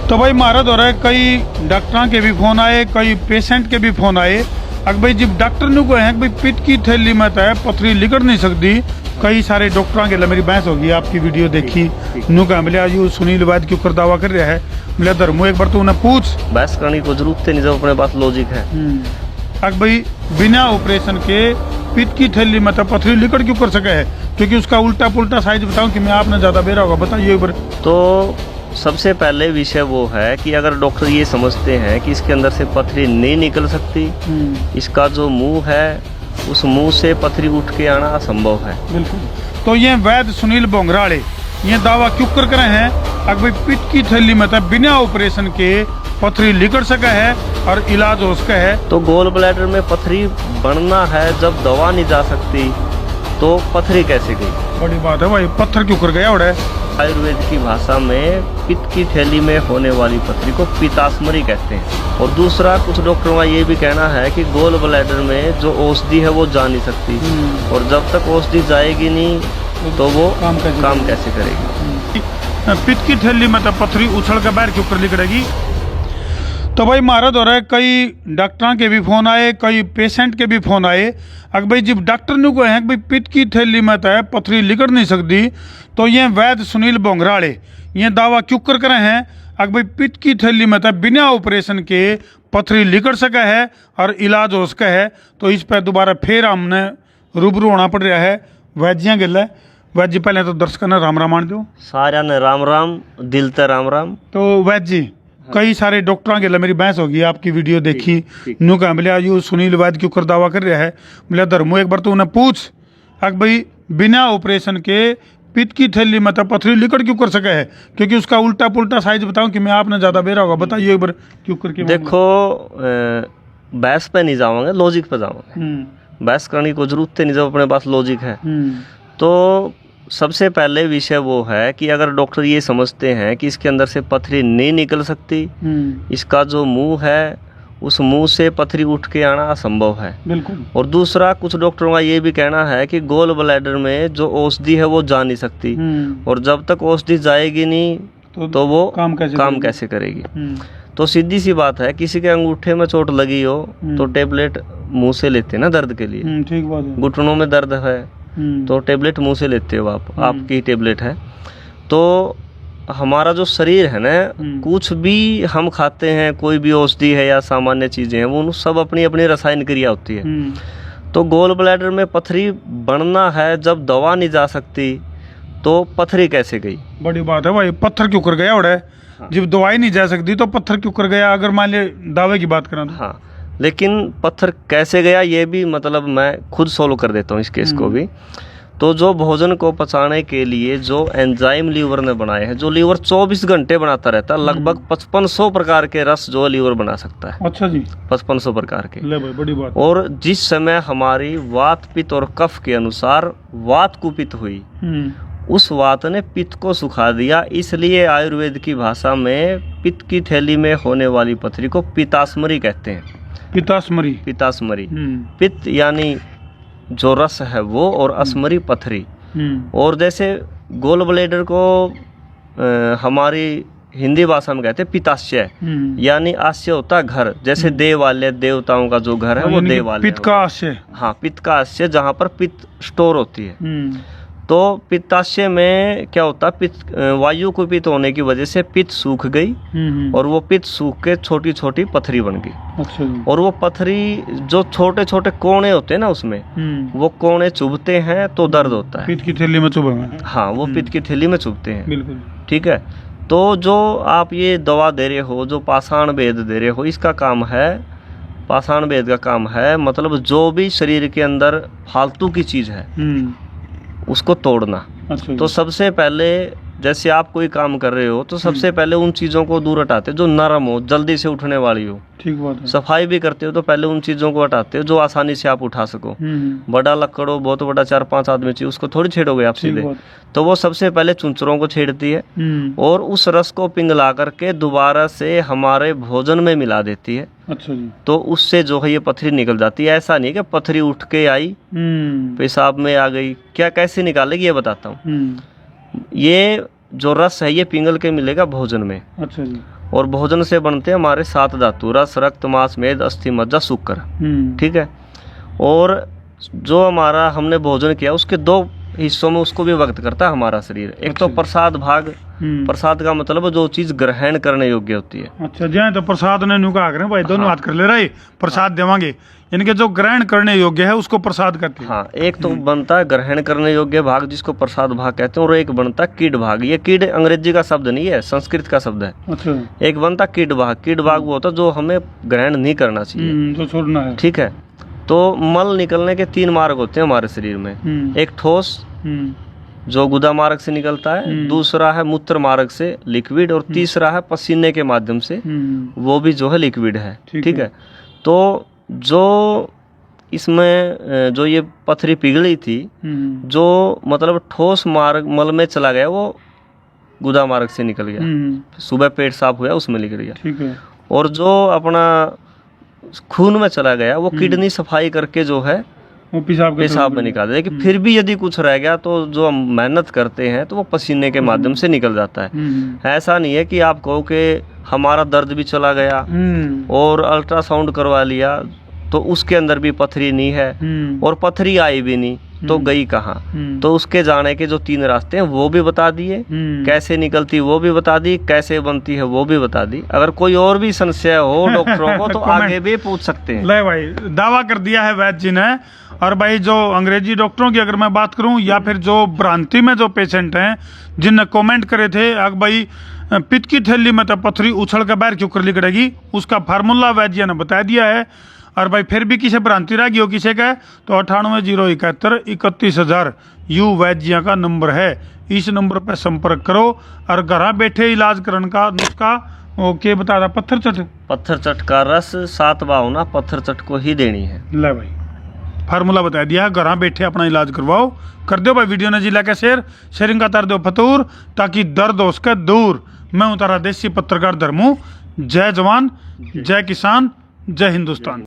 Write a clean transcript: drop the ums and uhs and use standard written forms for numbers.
तो भाई मारा दौरा है, कई डॉक्टर के भी फोन आए, कई पेशेंट के भी फोन आए। अगर भाई जब डॉक्टर ने कहे कि भाई पिट की थैली में तो है पथरी लिकड़ नहीं सकती, कई सारे डॉक्टर के लिए मेरी बहस होगी। आपकी वीडियो देखी नु कह मिले आज सुनील वैद क्यों कर दावा कर रहा है, मिला धर्मो एक बार तो उन्हें पूछ बहस करने को जरूरत नहीं, जब अपने पास लॉजिक है। अगर भाई बिना ऑपरेशन के पिट की थैली में तो पथरी लिकड़ क्यों कर सके है, क्योंकि उसका उल्टा पुल्टा साइज बताऊं कि मैं आपने ज्यादा बेरा होगा, बताइए एक बार। तो सबसे पहले विषय वो है कि अगर डॉक्टर ये समझते हैं कि इसके अंदर से पथरी नहीं निकल सकती, इसका जो मुंह है उस मुंह से पथरी उठ के आना असंभव है। बिल्कुल। तो ये वैद सुनील बोंगराड़े ये दावा क्यों कर रहे हैं, अगर भाई पिट की थैली में तो बिना ऑपरेशन के पथरी लिकड़ सका है और इलाज हो सका है। तो गोल ब्लैडर में पथरी बढ़ना है, जब दवा नहीं जा सकती तो पथरी कैसे गई? बड़ी बात है भाई, पत्थर क्यों कर गया उड़े। आयुर्वेद की भाषा में पित्त की थैली में होने वाली पथरी को पित्तास्मरी कहते हैं। और दूसरा, कुछ डॉक्टरों का ये भी कहना है कि गोल ब्लैडर में जो औषधि है वो जा नहीं सकती, और जब तक औषधि जाएगी नहीं तो वो काम कैसे करेगी। पित्त की थैली में तो पथरी उछल कर बाहर क्यों कर निकलेगी। तो भाई मारा दौरा है, कई डॉक्टर के भी फोन आए, कई पेशेंट के भी फोन आए। अगर भाई जब डॉक्टर ने कहे कि भाई पिट की थैली में तो है पथरी लिकड़ नहीं सकती, तो ये वैद सुनील बोंगराड़े ये दावा क्यों कर रहे हैं, अगर भाई पिट की थैली में तो बिना ऑपरेशन के पथरी लिकड़ सका है और इलाज हो सका है। तो इस पर दोबारा फिर हमने रूबरू होना पड़ रहा है वैद्यां गिल। वैद जी पहले तो दर्शकों ने राम राम मान दो, सारा ने राम राम, दिल ते राम राम। तो वैद जी कई सारे डॉक्टरों के लिए मेरी बहस होगी। आपकी वीडियो देखी नु कह मिले आज सुनील वैद क्यों कर दावा कर रहा है, मिला धर्मो एक बार तो उन्हें पूछ अगर भाई बिना ऑपरेशन के पित्त की थैली में तो पथरी लिकड़ क्यों कर सका है, क्योंकि उसका उल्टा पुल्टा साइज बताऊं कि मैं आपने ज्यादा बेरा होगा, बताइए एक बार क्यों करके। देखो बहस पे नहीं जाओगे, लॉजिक पे जाओगे। बहस करने को जरूरत नहीं, जब अपने पास लॉजिक है। तो सबसे पहले विषय वो है कि अगर डॉक्टर ये समझते हैं कि इसके अंदर से पथरी नहीं निकल सकती, इसका जो मुंह है उस मुंह से पथरी उठ के आना असंभव है। बिल्कुल। और और दूसरा, कुछ डॉक्टरों का ये भी कहना है कि गोल ब्लैडर में जो औषधि है वो जा नहीं सकती, और जब तक औषधि जाएगी नहीं तो वो काम कैसे करेगी। तो सीधी सी बात है, किसी के अंगूठे में चोट लगी हो तो टेबलेट मुंह से लेते हैं ना दर्द के लिए। ठीक बात है। घुटनों में दर्द है तो टेबलेट मुंह से लेते हो आप, आपकी टेबलेट है। तो हमारा जो शरीर है ना, कुछ भी हम खाते हैं, कोई भी औषधि है या सामान्य चीजें हैं, वो सब अपनी अपनी रसायन क्रिया होती है। तो गोल ब्लैडर में पथरी बढ़ना है, जब दवा नहीं जा सकती तो पथरी कैसे गई। बड़ी बात है भाई, पत्थर क्यों कर गया उड़े। जब दवाई नहीं जा सकती तो पत्थर क्यों कर गया, अगर मान ले दावे की बात करें तो। हाँ, लेकिन पत्थर कैसे गया ये भी मतलब मैं खुद सोल्व कर देता हूँ इस केस को भी। तो जो भोजन को पचाने के लिए जो एंजाइम लीवर ने बनाए हैं, जो लीवर 24 घंटे बनाता रहता है, लगभग 5500 प्रकार के रस जो लीवर बना सकता है। अच्छा जी, 5500 प्रकार के। ले भाई, बड़ी बात। और जिस समय हमारी वात पित्त और कफ के अनुसार वात कुपित हुई, उस वात ने पित्त को सुखा दिया। इसलिए आयुर्वेद की भाषा में पित्त की थैली में होने वाली पथरी को पित्तास्मरी कहते हैं। पित्तास्मरी। पित्त यानी जो रस है वो, और अस्मरी पथरी। और जैसे गोल ब्लैडर को हमारी हिंदी भाषा में कहते हैं पित्ताशय, यानी आशय होता है घर, जैसे देवालय, देवताओं का जो घर है वो देवालय। पित्त का आशय। हाँ, पित्त का आशय, जहाँ पर पित्त स्टोर होती है। तो पित्ताशय में क्या होता है, पित्त वायु कुपित होने की वजह से पित्त सूख गई, और वो पित्त सूख के छोटी छोटी पथरी बन गई। अच्छा जी। और वो पथरी जो छोटे छोटे कोने होते हैं ना, उसमें वो कोने चुभते हैं तो दर्द होता है। पित्त की थैली में चुभे। हाँ, वो पित्त की थैली में चुभते हैं। बिल्कुल। ठीक है। तो जो आप ये दवा दे रहे हो, जो पाषाण भेद दे रहे हो, इसका काम है, पाषाण भेद का काम है मतलब जो भी शरीर के अंदर फालतू की चीज है उसको तोड़ना। अच्छा। तो सबसे पहले जैसे आप कोई काम कर रहे हो तो सबसे पहले उन चीज़ों को दूर हटाते हो जो नरम हो, जल्दी से उठने वाली हो। ठीक बात है। सफाई भी करते हो तो पहले उन चीज़ों को हटाते हो जो आसानी से आप उठा सको। बड़ा लकड़ हो, बहुत बड़ा 4-5 आदमी चाहिए, उसको थोड़ी छेड़ोगे आप सीधे। तो वो सबसे पहले चुनचुरों को छेड़ती है और उस रस को पिघला करके दोबारा से हमारे भोजन में मिला देती है। अच्छा जी। तो उससे जो है ये पथरी निकल जाती है। ऐसा नहीं कि पथरी उठ के आई पेशाब में आ गई, क्या कैसे निकालेगी ये बताता हूँ। ये जो रस है ये पिघल के मिलेगा भोजन में। अच्छा जी। और भोजन से बनते हैं हमारे 7 धातु, रस, रक्त, मांस, मेद, अस्थि, मज्जा, शुक्र। ठीक है। और जो हमारा हमने भोजन किया उसके 2 हिस्सों में उसको विभक्त करता है हमारा शरीर। एक तो प्रसाद भाग, प्रसाद का मतलब जो चीज ग्रहण करने योग्य होती है। अच्छा, जय तो प्रसाद ने नुका आकर भाई दोनों हाथ कर ले रहे प्रसाद देवांगे, इनके जो ग्रहण करने योग्य है उसको प्रसाद कहते हैं। हाँ, एक तो बनता है ग्रहण करने योग्य भाग जिसको प्रसाद भाग कहते हैं, और एक बनता है कीड भाग। ये कीड अंग्रेजी का शब्द नहीं है, संस्कृत का शब्द है। अच्छा। एक बनता कीड भाग, कीड भाग वो होता है जो हमें ग्रहण नहीं करना चाहिए, जो छोड़ना है। ठीक है। तो मल निकलने के 3 मार्ग होते हैं हमारे शरीर में। एक ठोस जो गुदा मार्ग से निकलता है, दूसरा है मूत्र मार्ग से लिक्विड, और तीसरा है पसीने के माध्यम से, वो भी जो है लिक्विड है। ठीक है। तो जो इसमें जो ये पथरी पिघली थी, जो मतलब ठोस मार्ग मल में चला गया वो गुदा मार्ग से निकल गया, सुबह पेट साफ हुआ उसमें निकल गया। ठीक है। और जो अपना खून में चला गया वो किडनी सफाई करके जो है वो पेशाब में निकाल दे। लेकिन फिर भी यदि कुछ रह गया तो जो हम मेहनत करते हैं तो वो पसीने के माध्यम से निकल जाता है। ऐसा नहीं है कि आप कहो कि हमारा दर्द भी चला गया और अल्ट्रासाउंड करवा लिया तो उसके अंदर भी पथरी नहीं है और पथरी आई भी नहीं तो गई कहाँ। तो उसके जाने के जो 3 रास्ते हैं वो भी बता दिए, कैसे निकलती वो भी बता दी, कैसे बनती है वो भी बता दी। अगर कोई और भी संशय हो डॉक्टरों को तो आगे भी पूछ सकते हैं। ले भाई, दावा कर दिया है वैद्य जी ने। और भाई जो अंग्रेजी डॉक्टरों की अगर मैं बात करूं या फिर जो भ्रांति में जो पेशेंट हैं जिनने कमेंट करे थे अब भाई पित्त की थैली में तो पथरी उछल के बाहर क्यों कर निकलेगी, उसका फार्मूला वैद्य जी ने बता दिया है। और भाई फिर भी किसी भ्रांति रह गई हो किसी का तो 980171 31,000 यू वैद्य का नंबर है। इस नंबर पर संपर्क करो और घर बैठे इलाज करने का नुस्खा ओके बता रहा। पत्थर चट का रस 7 बाहुना पत्थर चट को ही देनी है। ले भाई फार्मूला बता दिया, घर बैठे अपना इलाज करवाओ। कर दो भाई वीडियो ने जिला का शेयरिंग का कर दो फतूर ताकि दर्द हो उसका दूर। मैं हूँ तारा देसी पत्रकार धर्मू। जय जवान, जय किसान, जय हिंदुस्तान।